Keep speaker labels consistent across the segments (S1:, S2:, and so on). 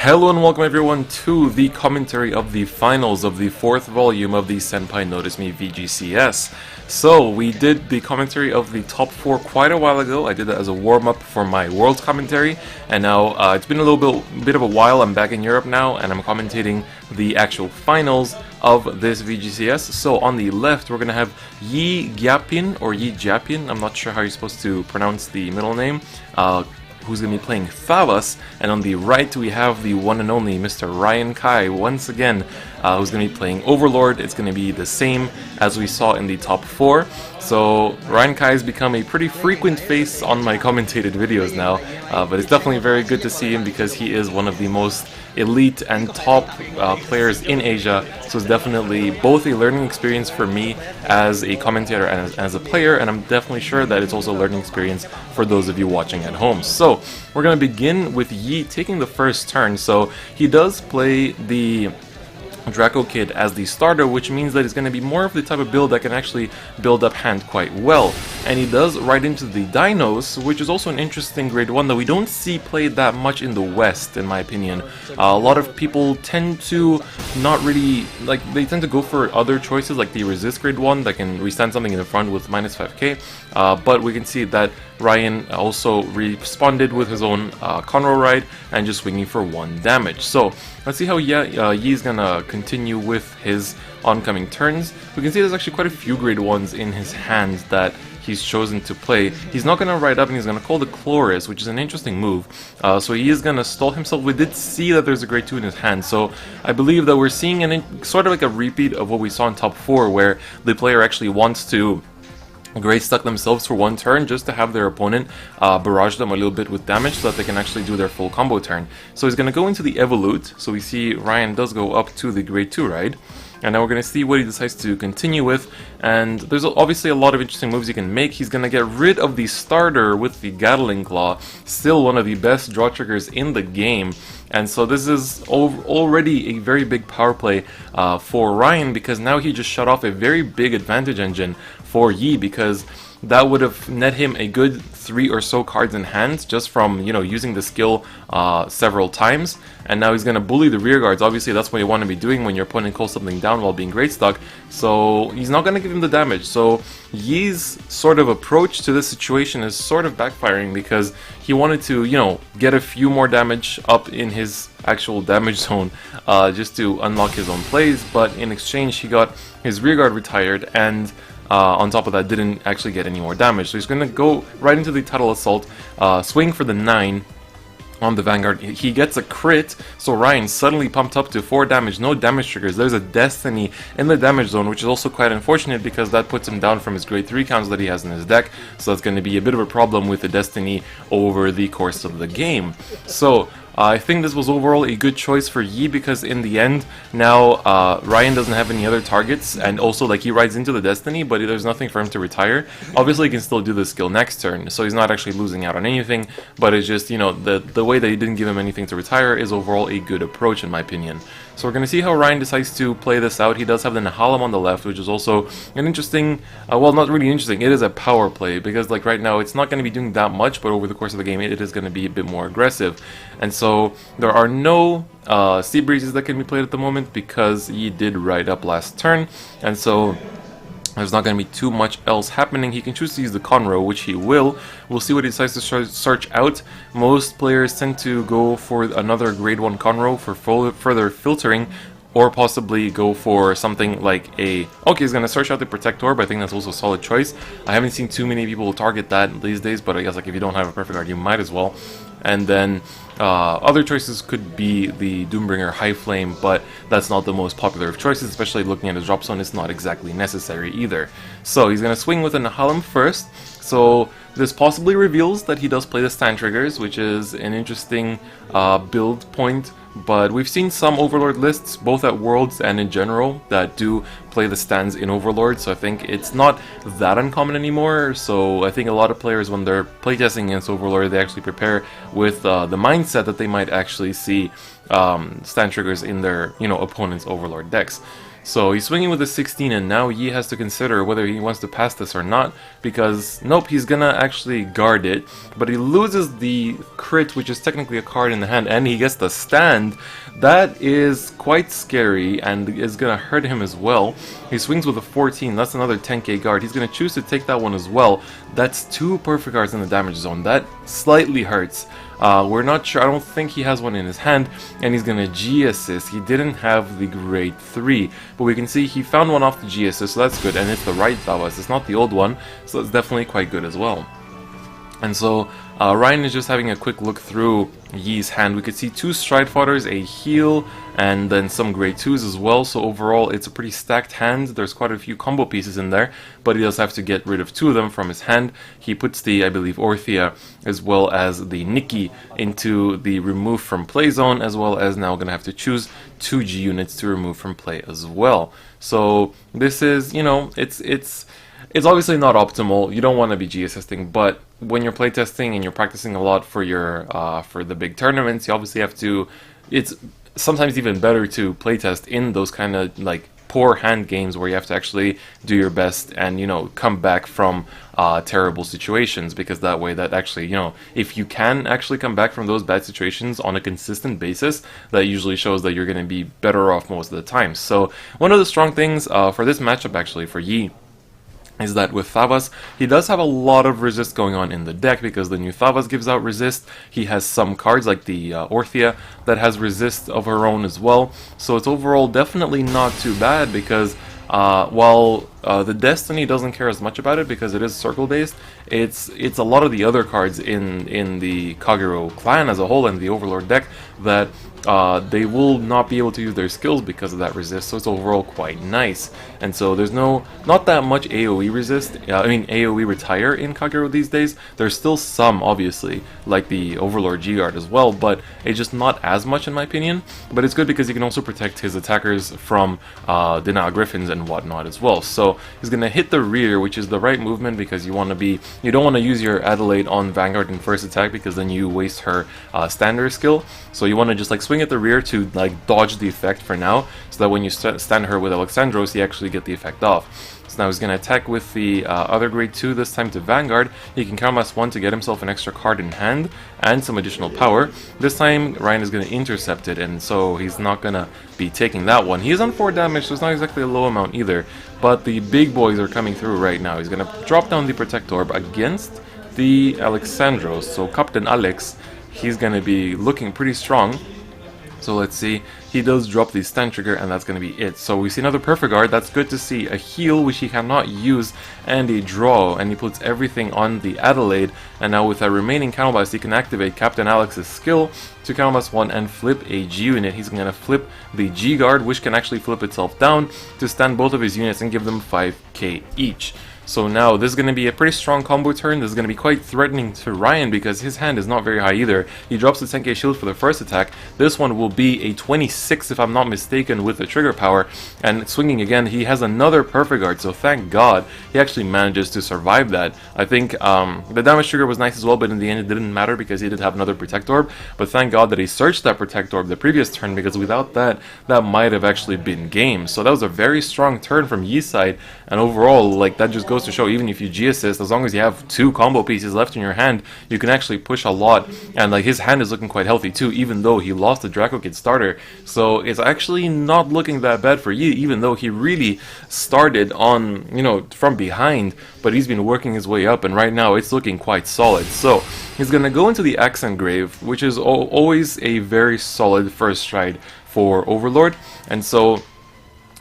S1: Hello and welcome everyone to the commentary of the finals of the 4th volume of the SenpaiNoticeMe VGCS. So, we did the commentary of the top 4 quite a while ago. I did that as a warm-up for my Worlds commentary, and now it's been a little bit of a while. I'm back in Europe now, and I'm commentating the actual finals of this VGCS. So, on the left, we're going to have Yee Gia Pin, or Yee Gia Pin, I'm not sure how you're supposed to pronounce the middle name, who's going to be playing Thavas, and on the right we have the one and only Mr. Ryan Kai once again, who's going to be playing Overlord. It's going to be the same as we saw in the top 4. So Ryan Kai has become a pretty frequent face on my commentated videos now, but it's definitely very good to see him because he is one of the most elite and top players in Asia, so it's definitely both a learning experience for me as a commentator and as a player, and I'm definitely sure that it's also a learning experience for those of you watching at home. So we're going to begin with Yee taking the first turn. So he does play the Draco Kid as the starter, which means that it's going to be more of the type of build that can actually build up hand quite well. And he does right into the Dinos, which is also an interesting grade 1 that we don't see played that much in the West, in my opinion. A lot of people tend to not really, they tend to go for other choices like the Resist grade 1 that can restand something in the front with minus 5k, but we can see that Ryan also responded with his own Conroe ride and just swinging for 1 damage. So let's see how Yee's gonna continue with his oncoming turns. We can see there's actually quite a few grade 1s in his hands that he's chosen to play. He's not going to ride up and he's going to call the Chloris, which is an interesting move. So he is going to stall himself. We did see that there's a grade 2 in his hand, so I believe that we're seeing sort of like a repeat of what we saw in top 4, where the player actually wants to grade stuck themselves for 1 turn just to have their opponent barrage them a little bit with damage so that they can actually do their full combo turn. So he's going to go into the Evolute. So we see Ryan does go up to the grade 2 ride. And now we're going to see what he decides to continue with, and there's obviously a lot of interesting moves he can make. He's going to get rid of the starter with the Gatling Claw, still one of the best draw triggers in the game, and so this is already a very big power play for Ryan, because now he just shut off a very big advantage engine for Yee, because that would have net him a good 3 or so cards in hand just from, using the skill several times. And now he's going to bully the rear guards. Obviously, that's what you want to be doing when your opponent calls something down while being grade stuck. So he's not going to give him the damage. So Yee's sort of approach to this situation is sort of backfiring, because he wanted to, get a few more damage up in his actual damage zone just to unlock his own plays. But in exchange, he got his rear guard retired, and on top of that, didn't actually get any more damage. So he's going to go right into the Tidal Assault, swing for the 9 on the Vanguard. He gets a crit, so Ryan suddenly pumped up to 4 damage, no damage triggers. There's a Destiny in the damage zone, which is also quite unfortunate because that puts him down from his grade 3 counts that he has in his deck, so that's going to be a bit of a problem with the Destiny over the course of the game. So I think this was overall a good choice for Yee, because in the end, now Ryan doesn't have any other targets, and also he rides into the Destiny, but there's nothing for him to retire. Obviously he can still do the skill next turn, so he's not actually losing out on anything, but it's just, the way that he didn't give him anything to retire is overall a good approach in my opinion. So we're going to see how Ryan decides to play this out. He does have the Nahalam on the left, which is also an interesting, well, not really interesting, it is a power play, because right now it's not going to be doing that much, but over the course of the game it is going to be a bit more aggressive. And so there are no Sea Breezes that can be played at the moment, because Yee did ride up last turn, and so there's not going to be too much else happening. He can choose to use the Conroe, which he will. We'll see what he decides to search out. Most players tend to go for another grade 1 Conroe for further filtering, or possibly go for something like okay, he's going to search out the Protector, but I think that's also a solid choice. I haven't seen too many people target that these days, but I guess if you don't have a perfect card, you might as well. And then other choices could be the Doombringer High Flame, but that's not the most popular of choices, especially looking at his drop zone. It's not exactly necessary either. So he's going to swing with a Nahalam first. So this possibly reveals that he does play the stand triggers, which is an interesting build point. But we've seen some Overlord lists, both at Worlds and in general, that do play the stands in Overlord, so I think it's not that uncommon anymore. So I think a lot of players, when they're playtesting against Overlord, they actually prepare with the mindset that they might actually see stand triggers in their opponent's Overlord decks. So he's swinging with a 16, and now Yee has to consider whether he wants to pass this or not, because nope, he's gonna actually guard it, but he loses the crit, which is technically a card in the hand, and he gets the stand. That is quite scary and is gonna hurt him as well. He swings with a 14, that's another 10k guard. He's gonna choose to take that one as well. That's 2 perfect guards in the damage zone. That slightly hurts. We're not sure, I don't think he has one in his hand, and he's gonna G assist. He didn't have the grade 3, but we can see he found one off the G assist, so that's good, and it's the right Thavas, it's not the old one, so it's definitely quite good as well. And so Ryan is just having a quick look through Yee's hand. We could see 2 stride fighters, a heal, and then some grade 2s as well. So overall, it's a pretty stacked hand. There's quite a few combo pieces in there, but he does have to get rid of 2 of them from his hand. He puts the, I believe, Orthia as well as the Nikki into the remove from play zone, as well as now going to have to choose 2 G units to remove from play as well. So this is, you know, it's obviously not optimal. You don't want to be G assisting, but when you're playtesting and you're practicing a lot for your for the big tournaments, you obviously have to. It's sometimes even better to playtest in those kind of like poor hand games where you have to actually do your best and, you know, come back from terrible situations, because that way that actually, you know, if you can actually come back from those bad situations on a consistent basis, that usually shows that you're going to be better off most of the time. So one of the strong things for this matchup actually for Yee is that with Thavas, he does have a lot of resist going on in the deck, because the new Thavas gives out resist. He has some cards like the Orthia that has resist of her own as well. So it's overall definitely not too bad, because while the Destiny doesn't care as much about it because it is circle based, it's a lot of the other cards in the Kagero clan as a whole and the Overlord deck that they will not be able to use their skills because of that resist, so it's overall quite nice. And so there's not that much AoE resist, AoE retire in Kagero these days. There's still some, obviously, like the Overlord G-Guard as well, but it's just not as much in my opinion. But it's good because he can also protect his attackers from Denial Griffins and whatnot as well. So he's going to hit the rear, which is the right movement, because you don't want to use your Adelaide on Vanguard in first attack, because then you waste her standard skill. So you want to just like swing at the rear to like dodge the effect for now, so that when you stand her with Alexandros, you actually get the effect off. So now he's going to attack with the other grade 2, this time to Vanguard. He can count +1 to get himself an extra card in hand and some additional power. This time Ryan is going to intercept it, and so he's not going to be taking that one. He is on 4 damage, so it's not exactly a low amount either, but the big boys are coming through right now. He's going to drop down the Protect Orb against the Alexandros, so Captain Alex, he's going to be looking pretty strong. So let's see, he does drop the stand trigger, and that's going to be it. So we see another perfect guard, that's good to see, a heal which he cannot use, and a draw, and he puts everything on the Adelaide. And now with that remaining counterblast, he can activate Captain Alex's skill to counterblast 1 and flip a G unit. He's going to flip the G guard, which can actually flip itself down to stand both of his units and give them 5k each. So now this is going to be a pretty strong combo turn. This is going to be quite threatening to Ryan because his hand is not very high either. He drops the 10k shield for the first attack. This one will be a 26 if I'm not mistaken with the trigger power. And swinging again, he has another perfect guard, so thank God he actually manages to survive that. I think the damage trigger was nice as well, but in the end it didn't matter because he did have another Protect Orb. But thank God that he searched that Protect Orb the previous turn, because without that, that might have actually been game. So that was a very strong turn from Yee's side, and overall, like, that just goes to show, even if you G assist, as long as you have 2 combo pieces left in your hand, you can actually push a lot. And like, his hand is looking quite healthy too, even though he lost the Draco Kid starter. So it's actually not looking that bad for Yee, even though he really started on, you know, from behind, but he's been working his way up, and right now it's looking quite solid. So he's gonna go into the Accent Grave, which is always a very solid first stride for Overlord, and so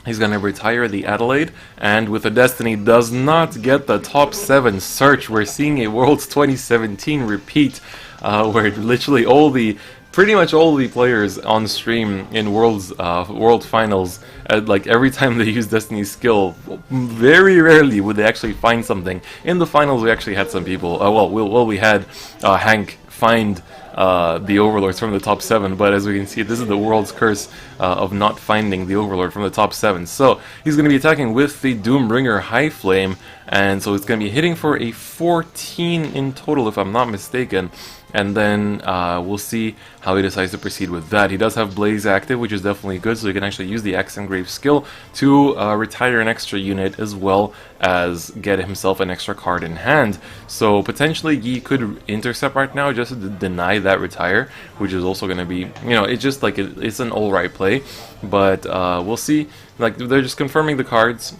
S1: he's going to retire the Adelaide, and with the Destiny does not get the top 7 search. We're seeing a Worlds 2017 repeat, where literally pretty much all the players on stream in World Finals, like every time they use Destiny's skill, very rarely would they actually find something. In the finals we actually had some people, we had Hank find the Overlords from the top 7, but as we can see, this is the world's curse of not finding the Overlord from the top 7. So he's going to be attacking with the Doombringer High Flame, and so it's going to be hitting for a 14 in total if I'm not mistaken. and then we'll see how he decides to proceed with that. He does have Blaze active, which is definitely good, so he can actually use the Axe Engrave skill to retire an extra unit as well as get himself an extra card in hand. So potentially Yee could intercept right now just to deny that retire, which is also going to be, you know, it's just like it's an alright play, but we'll see. Like, they're just confirming the cards,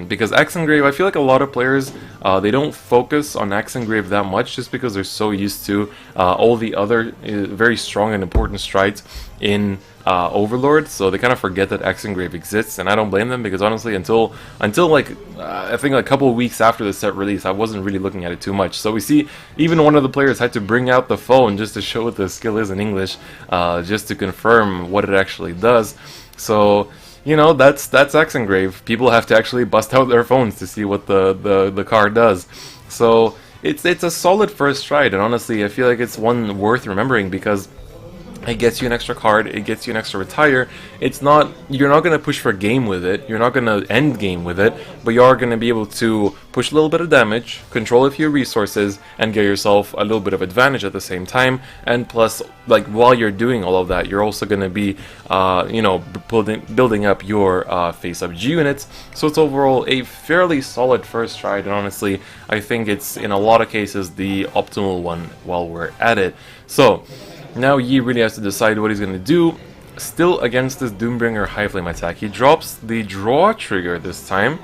S1: because Axe Engrave, I feel like a lot of players, they don't focus on Axe Engrave that much just because they're so used to all the other very strong and important strides in Overlord, so they kind of forget that Axe Engrave exists, and I don't blame them, because honestly, until like, I think like a couple of weeks after the set release, I wasn't really looking at it too much. So we see even one of the players had to bring out the phone just to show what the skill is in English, just to confirm what it actually does. So, you know, that's Axe Engrave. People have to actually bust out their phones to see what the card does. So it's a solid first stride, and honestly, I feel like it's one worth remembering, because it gets you an extra card, it gets you an extra retire. It's not, you're not going to push for game with it, you're not going to end game with it, but you are going to be able to push a little bit of damage, control a few resources, and get yourself a little bit of advantage at the same time. And plus, like, while you're doing all of that, you're also going to be, you know, building up your face-up G units. So it's overall a fairly solid first stride, and honestly, I think it's, in a lot of cases, the optimal one while we're at it. So now Yee really has to decide what he's going to do. Still against this Doombringer High Flame attack, he drops the draw trigger this time,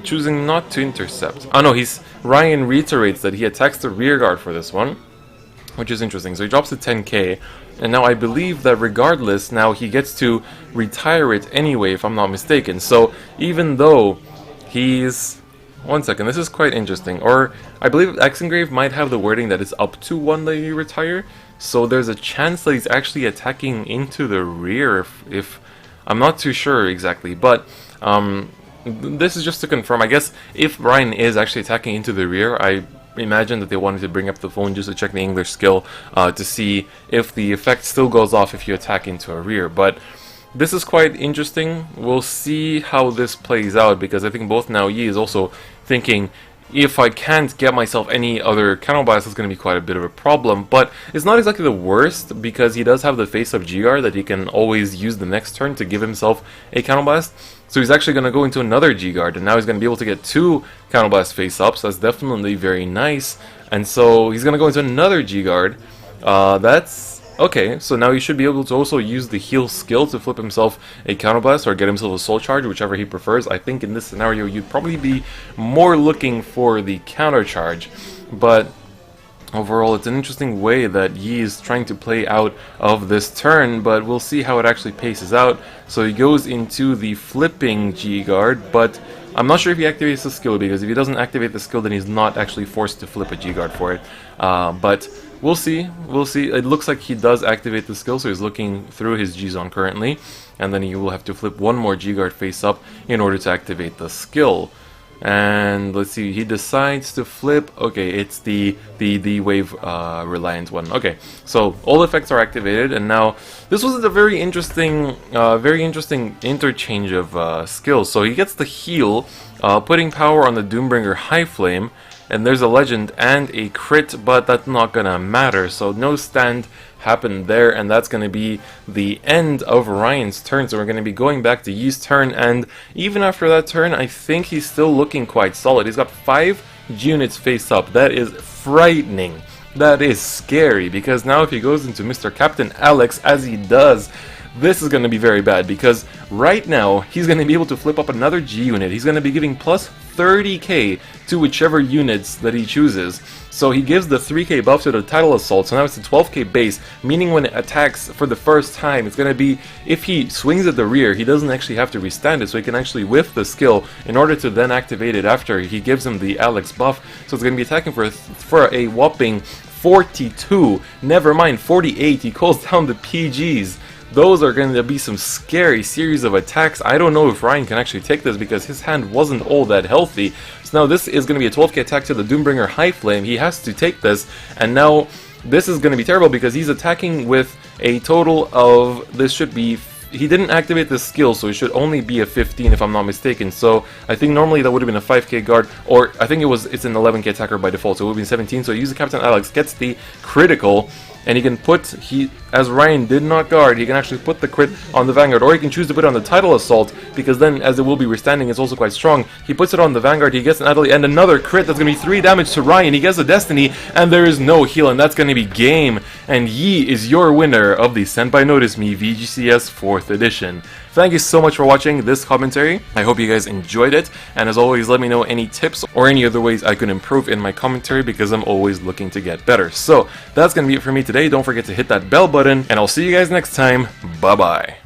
S1: choosing not to intercept. Oh no, Ryan reiterates that he attacks the rear guard for this one, which is interesting. So he drops the 10k, and now I believe that regardless, now he gets to retire it anyway, if I'm not mistaken. So even though he's... One second, this is quite interesting. Or, I believe Axe Engrave might have the wording that it's up to 1 that you retire, so there's a chance that he's actually attacking into the rear, if I'm not too sure exactly, but this is just to confirm. I guess if Ryan is actually attacking into the rear, I imagine that they wanted to bring up the phone just to check the English skill to see if the effect still goes off if you attack into a rear. But this is quite interesting. We'll see how this plays out, because I think both now Yee is also thinking, if I can't get myself any other counterblast, it's going to be quite a bit of a problem. But it's not exactly the worst, because he does have the face-up GR that he can always use the next turn to give himself a counterblast. So he's actually going to go into another G-guard, and now he's going to be able to get 2 counterblast face-ups. That's definitely very nice. And so he's going to go into another G-guard. That's... okay, so now he should be able to also use the heal skill to flip himself a counterblast or get himself a soul charge, whichever he prefers. I think in this scenario you'd probably be more looking for the counter charge, but overall it's an interesting way that Yee is trying to play out of this turn, but we'll see how it actually paces out. So he goes into the flipping G-guard, but I'm not sure if he activates the skill, because if he doesn't activate the skill, then he's not actually forced to flip a G-guard for it. But we'll see. We'll see. It looks like he does activate the skill, so he's looking through his G-zone currently, and then he will have to flip one more G-guard face up in order to activate the skill. And let's see, he decides to flip. Okay, it's the wave reliant one. Okay, so all effects are activated, and now this was a very interesting interchange of skills. So he gets the heal, putting power on the Doombringer High Flame, and there's a legend and a crit, but that's not gonna matter. So no stand happened there, and that's going to be the end of Ryan's turn. So we're going to be going back to Yee's turn, and even after that turn, I think he's still looking quite solid. He's got 5 units face up. That is frightening. That is scary, because now if he goes into Mr. Captain Alex, as he does, this is going to be very bad, because right now he's going to be able to flip up another G unit. He's going to be giving plus 30k to whichever units that he chooses. So he gives the 3k buff to the Tidal Assault, so now it's a 12k base, meaning when it attacks for the first time, it's going to be, if he swings at the rear, he doesn't actually have to restand it, so he can actually whiff the skill in order to then activate it after he gives him the Alex buff. So it's going to be attacking for a whopping 42, never mind 48, he calls down the PGs. Those are going to be some scary series of attacks. I don't know if Ryan can actually take this, because his hand wasn't all that healthy. So now this is going to be a 12k attack to the Doombringer High Flame. He has to take this, and now this is going to be terrible, because he's attacking with a total of, this should be he didn't activate the skill, so it should only be a 15 if I'm not mistaken. So I think normally that would have been a 5k guard, or I think it's an 11k attacker by default, so it would have been 17. So he uses Captain Alex, gets the critical, and he can put, as Ryan did not guard, he can actually put the crit on the Vanguard, or he can choose to put it on the Tidal Assault, because then, as it will be withstanding, it's also quite strong. He puts it on the Vanguard, he gets an Adderley, and another crit that's going to be 3 damage to Ryan. He gets a Destiny, and there is no heal, and that's going to be game. And Yee is your winner of the SenpaiNoticeMe VGCS 4th edition. Thank you so much for watching this commentary. I hope you guys enjoyed it, and as always, let me know any tips or any other ways I could improve in my commentary, because I'm always looking to get better. So, that's going to be it for me today. Don't forget to hit that bell button, and I'll see you guys next time. Bye-bye.